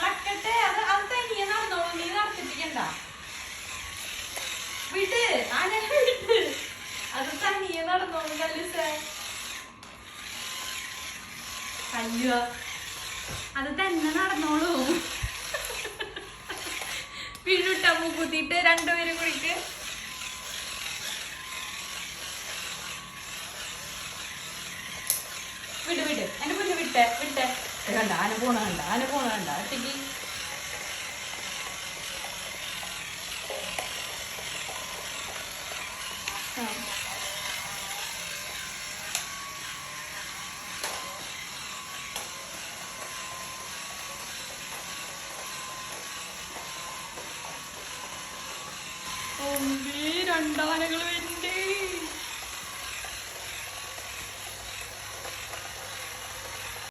നടക്കട്ടെ. അത് തനിയെ നടന്നോളൂ, നീ നടത്തിപ്പിക്കണ്ട. വിട്ട് ആന വിട്ട്, അത് തനിയെ നടന്നോളൂ. കല്ലൂസേ അയ്യോ, അത് തന്നെ നടന്നോളൂ. വീഴുട്ട മൂക്കുത്തിട്ട് രണ്ടുപേരും കൂടിട്ട്. വിട് വിട്, എന്റെ മുന്നേ വിട്ടെ വിട്ടെ. കണ്ട ആന പോണ കണ്ട, ആന പോണ കണ്ട. ഒറ്റയ്ക്ക് രണ്ടാനകൾ വേണ്ടേ.